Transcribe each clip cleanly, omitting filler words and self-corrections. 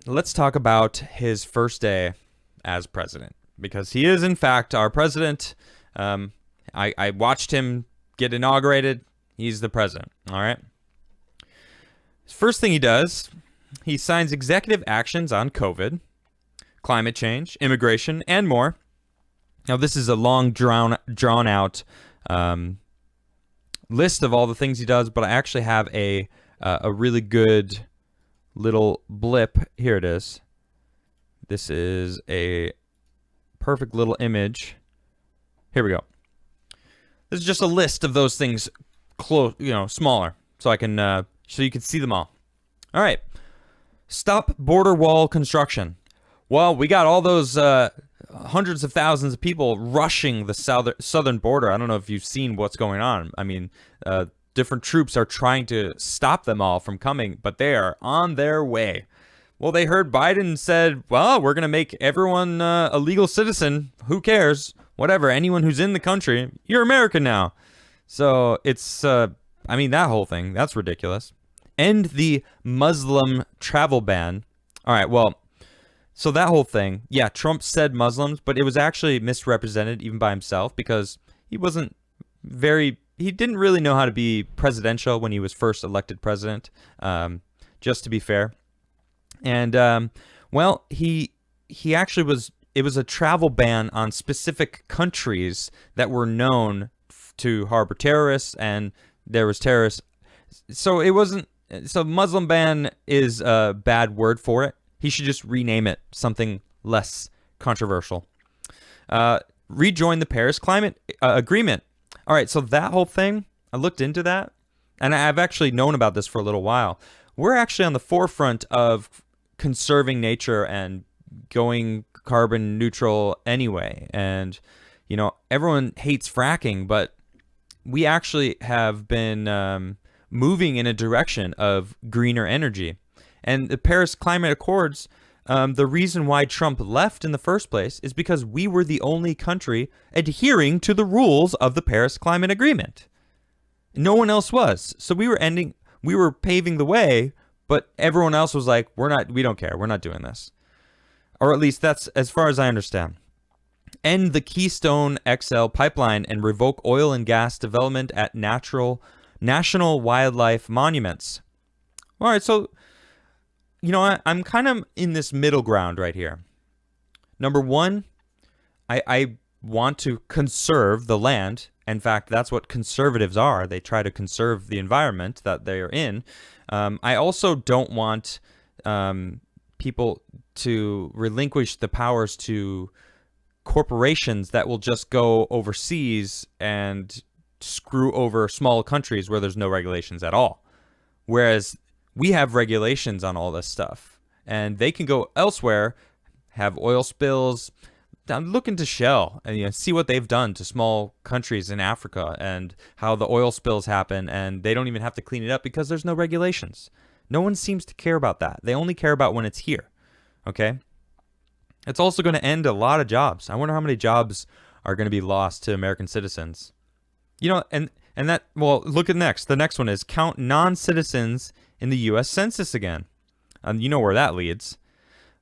let's talk about his first day as president, because he is, in fact, our president. I watched him get inaugurated. He's the president, all right? First thing he does, he signs executive actions on COVID, climate change, immigration, and more. Now, this is a long, drawn-out list of all the things he does, but I actually have a really good little blip. Here it is. This is a perfect little image. Here we go. This is just a list of those things, smaller, so I can so you can see them all. All right. Stop border wall construction. Well, we got all those hundreds of thousands of people rushing the southern border. I don't know if you've seen what's going on. I mean, different troops are trying to stop them all from coming, but they are on their way. Well, they heard Biden said, well, we're going to make everyone a legal citizen. Who cares? Whatever. Anyone who's in the country, you're American now. So it's, that whole thing, that's ridiculous. End the Muslim travel ban. All right, well, so that whole thing, yeah, Trump said Muslims, but it was actually misrepresented even by himself, because he didn't really know how to be presidential when he was first elected president, just to be fair. And, he actually it was a travel ban on specific countries that were known to harbor terrorists, and there was terrorists. So Muslim ban is a bad word for it. He should just rename it something less controversial. Rejoin the Paris Climate Agreement. All right, so that whole thing, I looked into that, and I've actually known about this for a little while. We're actually on the forefront of conserving nature and going carbon neutral anyway. And, everyone hates fracking, but we actually have been moving in a direction of greener energy. And the Paris Climate Accords, the reason why Trump left in the first place is because we were the only country adhering to the rules of the Paris Climate Agreement. No one else was. So we were paving the way, but everyone else was like, we don't care. We're not doing this. Or at least that's as far as I understand. End the Keystone XL pipeline and revoke oil and gas development at national wildlife monuments. All right, so, I'm kind of in this middle ground right here. Number one, I want to conserve the land. In fact, that's what conservatives are. They try to conserve the environment that they are in. I also don't want people to relinquish the powers to corporations that will just go overseas and screw over small countries where there's no regulations at all. Whereas we have regulations on all this stuff, and they can go elsewhere, have oil spills. Look into Shell and see what they've done to small countries in Africa and how the oil spills happen, and they don't even have to clean it up because there's no regulations. No one seems to care about that. They only care about when it's here. Okay? It's also going to end a lot of jobs. I wonder how many jobs are going to be lost to American citizens. And that, well, look at next. The next one is count non-citizens in the U.S. Census again. You know where that leads.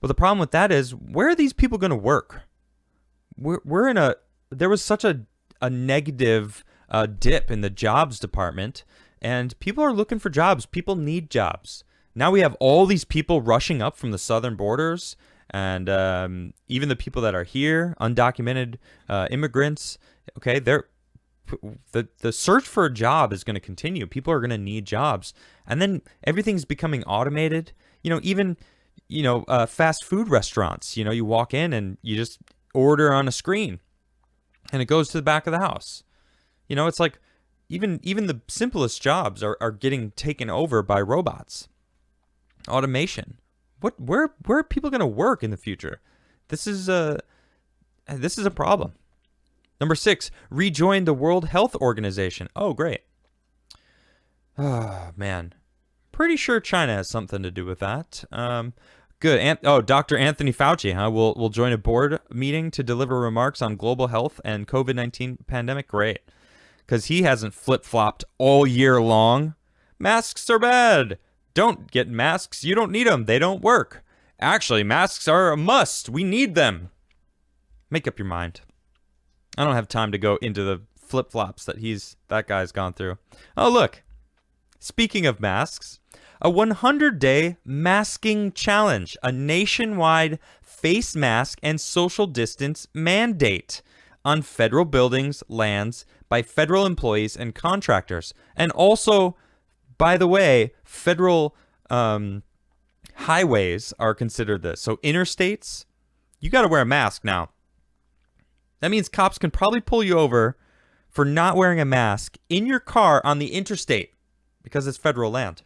But the problem with that is, where are these people going to work? There was such a negative dip in the jobs department, and people are looking for jobs. People need jobs. Now we have all these people rushing up from the southern borders, and even the people that are here, undocumented immigrants. Okay, the search for a job is going to continue. People are going to need jobs, and then everything's becoming automated. Even fast food restaurants. You walk in and you just order on a screen, and it goes to the back of the house. It's like even the simplest jobs are getting taken over by robots. Automation. Where are people going to work in the future? This is a problem. Number 6, rejoin the World Health Organization. Oh, great. Oh, man. Pretty sure China has something to do with that. Good. Dr. Anthony Fauci, will join a board meeting to deliver remarks on global health and COVID-19 pandemic. Great. Because he hasn't flip-flopped all year long. Masks are bad. Don't get masks. You don't need them. They don't work. Actually, masks are a must. We need them. Make up your mind. I don't have time to go into the flip-flops that guy's gone through. Oh, look. Speaking of masks, a 100-day masking challenge, a nationwide face mask and social distance mandate on federal buildings, lands, by federal employees and contractors. And also, by the way, federal highways are considered this. So interstates, you got to wear a mask now. That means cops can probably pull you over for not wearing a mask in your car on the interstate because it's federal land.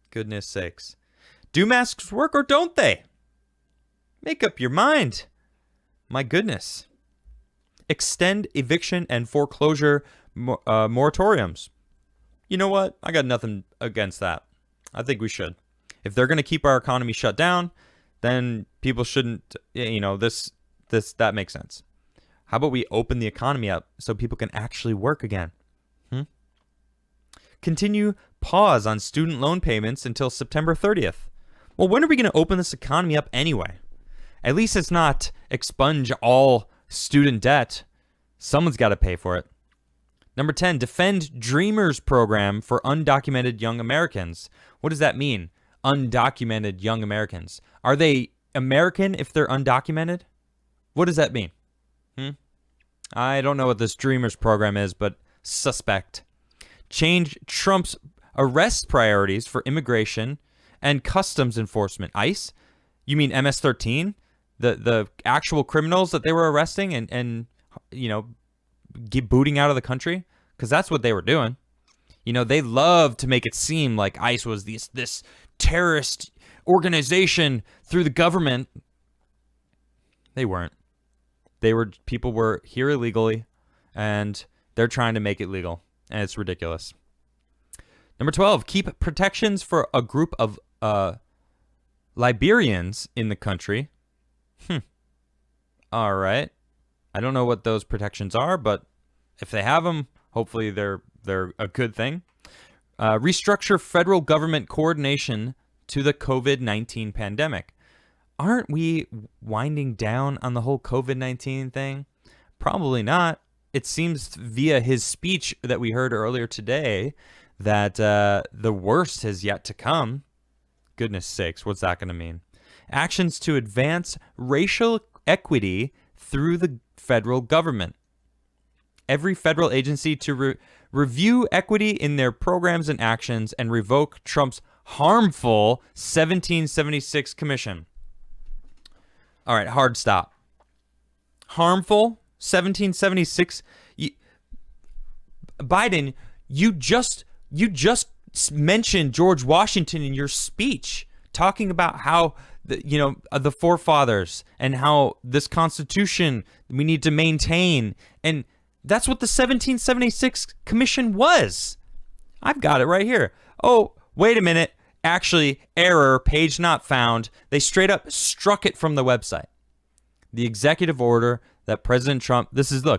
Goodness sakes. Do masks work or don't they? Make up your mind. My goodness. Extend eviction and foreclosure moratoriums. You know what? I got nothing against that. I think we should. If they're going to keep our economy shut down, then people shouldn't, that makes sense. How about we open the economy up so people can actually work again? Continue pause on student loan payments until September 30th. Well, when are we going to open this economy up anyway? At least it's not expunge all student debt. Someone's got to pay for it. Number 10, defend Dreamers program for undocumented young Americans. What does that mean? Undocumented young Americans. Are they American if they're undocumented? What does that mean? I don't know what this Dreamers program is, but suspect. Change Trump's arrest priorities for immigration and customs enforcement. ICE? You mean MS-13? The actual criminals that they were arresting and booting out of the country? Because that's what they were doing. They love to make it seem like ICE was this terrorist organization through the government. They weren't. People were here illegally, and they're trying to make it legal, and it's ridiculous. Number 12, keep protections for a group of Liberians in the country. All right. I don't know what those protections are, but if they have them, hopefully they're a good thing. Restructure federal government coordination to the COVID-19 pandemic. Aren't we winding down on the whole COVID-19 thing? Probably not. It seems via his speech that we heard earlier today that the worst has yet to come. Goodness sakes, what's that going to mean? Actions to advance racial equity through the federal government. Every federal agency to review equity in their programs and actions and revoke Trump's harmful 1776 commission. All right, hard stop. Harmful 1776. Biden, you just mentioned George Washington in your speech, talking about how the forefathers and how this Constitution we need to maintain, and that's what the 1776 commission was. I've got it right here. Oh, wait a minute. Actually, error, page not found. They straight up struck it from the website. The executive order that President Trump,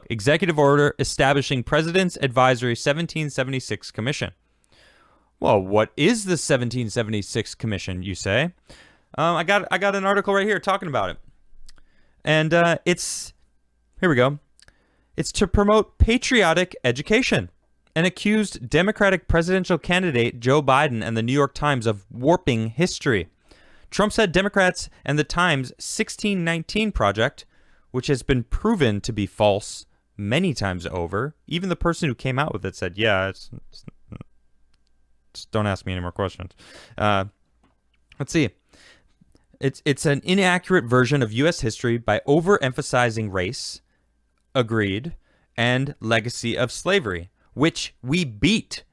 executive order establishing President's Advisory 1776 Commission. Well, what is the 1776 Commission, you say? I got an article right here talking about it. And here we go. It's to promote patriotic education. And accused Democratic presidential candidate Joe Biden and the New York Times of warping history. Trump said Democrats and the Times 1619 Project, which has been proven to be false many times over. Even the person who came out with it said, yeah, just don't ask me any more questions. Let's see. It's an inaccurate version of U.S. history by overemphasizing race, agreed, and legacy of slavery, which we beat.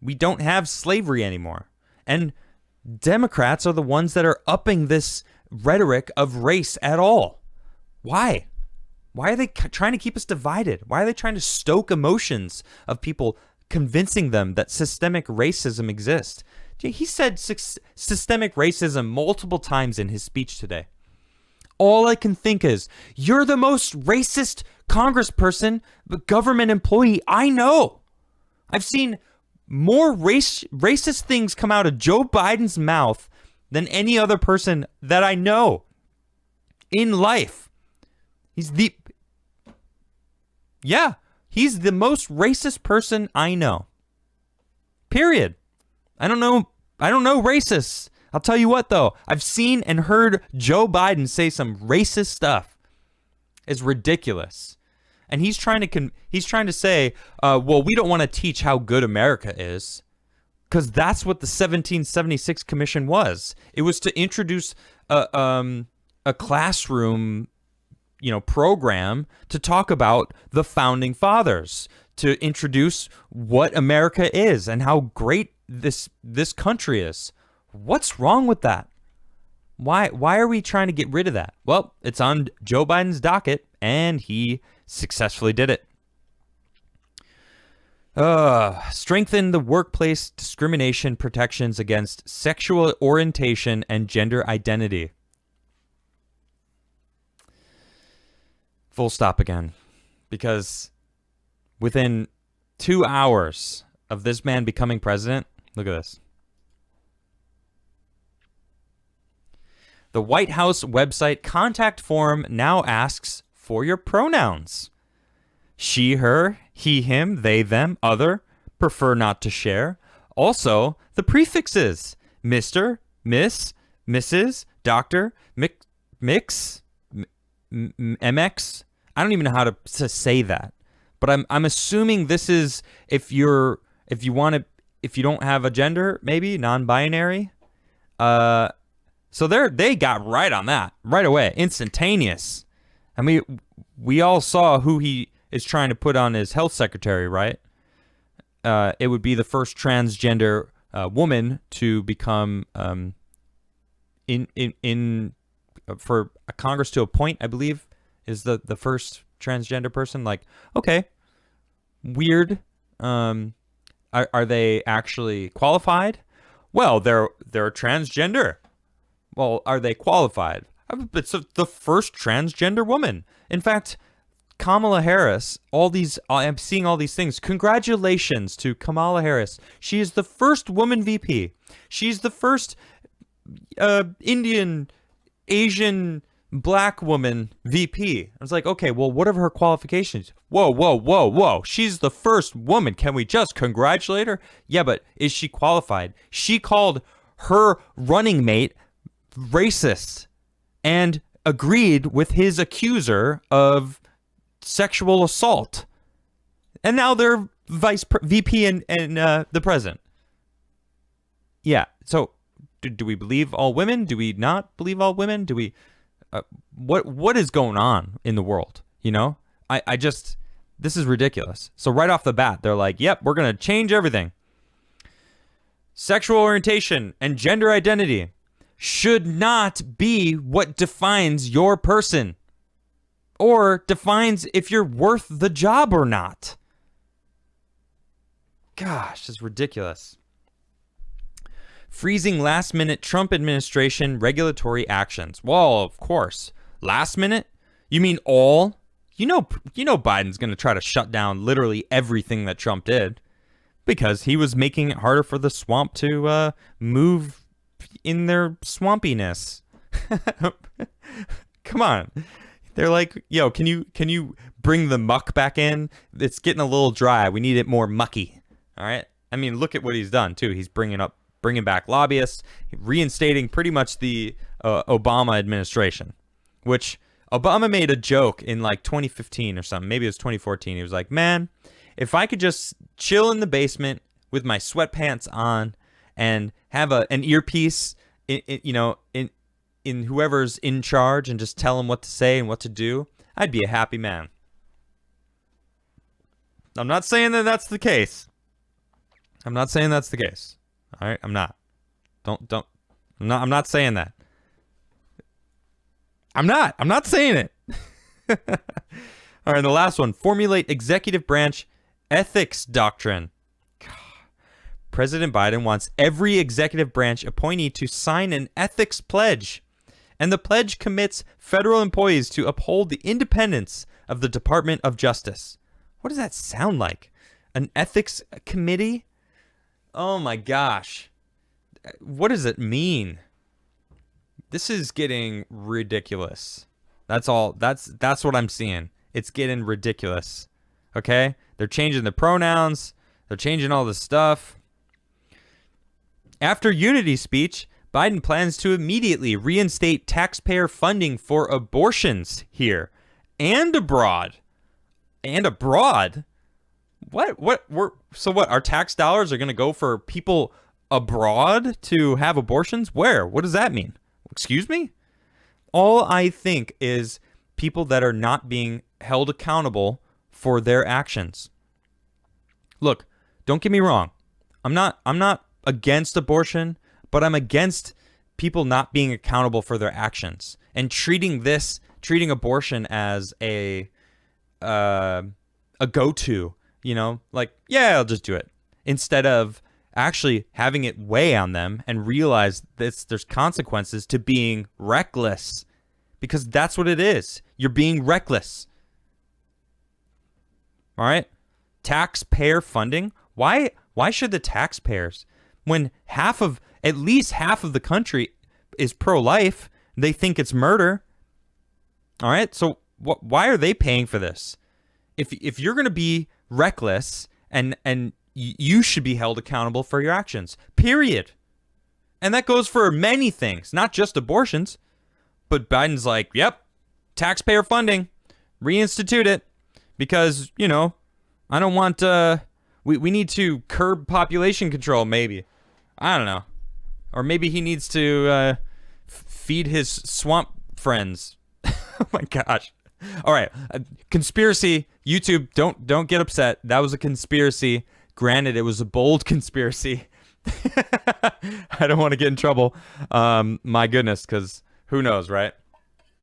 We don't have slavery anymore. And Democrats are the ones that are upping this rhetoric of race at all. Why? Why are they trying to keep us divided? Why are they trying to stoke emotions of people, convincing them that systemic racism exists? He said systemic racism multiple times in his speech today. All I can think is, you're the most racist congressperson, government employee I know. I've seen more racist things come out of Joe Biden's mouth than any other person that I know in life. He's the most racist person I know. Period. I don't know racists. I'll tell you what, though. I've seen and heard Joe Biden say some racist stuff. It's ridiculous. And he's trying to say, well, we don't want to teach how good America is. Because that's what the 1776 Commission was. It was to introduce a classroom, program to talk about the founding fathers, to introduce what America is and how great this country is. What's wrong with that? Why are we trying to get rid of that? Well, it's on Joe Biden's docket, and he successfully did it. Strengthen the workplace discrimination protections against sexual orientation and gender identity. Full stop again. Because within 2 hours of this man becoming president, look at this. The White House website contact form now asks for your pronouns. She, her, he, him, they, them, other, prefer not to share. Also, the prefixes Mr., Miss, Mrs., Doctor, Mix, MX. I don't even know how to say that. But I'm assuming this is if you don't have a gender, maybe non-binary. So they got right on that right away, instantaneous. I mean, we all saw who he is trying to put on as health secretary, right? It would be the first transgender woman to become for a Congress to appoint, I believe, is the first transgender person. Like, okay, weird. Are they actually qualified? Well, they're transgender. Well, are they qualified? It's the first transgender woman. In fact, Kamala Harris, I'm seeing all these things. Congratulations to Kamala Harris. She is the first woman VP. She's the first Indian, Asian, black woman VP. I was like, okay, well, what are her qualifications? Whoa. She's the first woman. Can we just congratulate her? Yeah, but is she qualified? She called her running mate racist and agreed with his accuser of sexual assault. And now they're VP and the president. Yeah, so do we believe all women? Do we not believe all women? Do we... what is going on in the world? I just... This is ridiculous. So right off the bat, they're like, yep, we're going to change everything. Sexual orientation and gender identity should not be what defines your person or defines if you're worth the job or not. Gosh, it's ridiculous. Freezing last-minute Trump administration regulatory actions. Well, of course. Last minute? You mean all? You know Biden's going to try to shut down literally everything that Trump did because he was making it harder for the swamp to move in their swampiness. Come on. They're like, yo, can you bring the muck back in? It's getting a little dry. We need it more mucky. All right? I mean, look at what he's done, too. He's bringing back lobbyists, reinstating pretty much the Obama administration, which Obama made a joke in like 2015 or something. Maybe it was 2014. He was like, man, if I could just chill in the basement with my sweatpants on and have an earpiece, in whoever's in charge and just tell them what to say and what to do, I'd be a happy man. I'm not saying that that's the case. I'm not saying that's the case. All right, I'm not. I'm not saying that. I'm not saying it. All right, the last one. Formulate executive branch ethics doctrine. President Biden wants every executive branch appointee to sign an ethics pledge. And the pledge commits federal employees to uphold the independence of the Department of Justice. What does that sound like? An ethics committee? Oh my gosh. What does it mean? This is getting ridiculous. That's all. That's what I'm seeing. It's getting ridiculous. Okay? They're changing the pronouns. They're changing all this stuff. After Unity speech, Biden plans to immediately reinstate taxpayer funding for abortions here and abroad. And abroad? What? So what? Our tax dollars are going to go for people abroad to have abortions? Where? What does that mean? Excuse me? All I think is people that are not being held accountable for their actions. Look, don't get me wrong. I'm not against abortion, but I'm against people not being accountable for their actions and treating abortion as a go-to, like, yeah, I'll just do it, instead of actually having it weigh on them and realize there's consequences to being reckless, because that's what it is. You're being reckless. All right? Taxpayer funding. Why should the taxpayers, when at least half of the country is pro-life, they think it's murder? All right? So why are they paying for this? If you're going to be reckless, and you should be held accountable for your actions, period. And that goes for many things, not just abortions. But Biden's like, yep, taxpayer funding, reinstitute it, because, I don't want, we need to curb population control, maybe. I don't know. Or maybe he needs to feed his swamp friends. Oh my gosh. All right, conspiracy. YouTube, don't get upset. That was a conspiracy. Granted, it was a bold conspiracy. I don't want to get in trouble. My goodness, because who knows, right?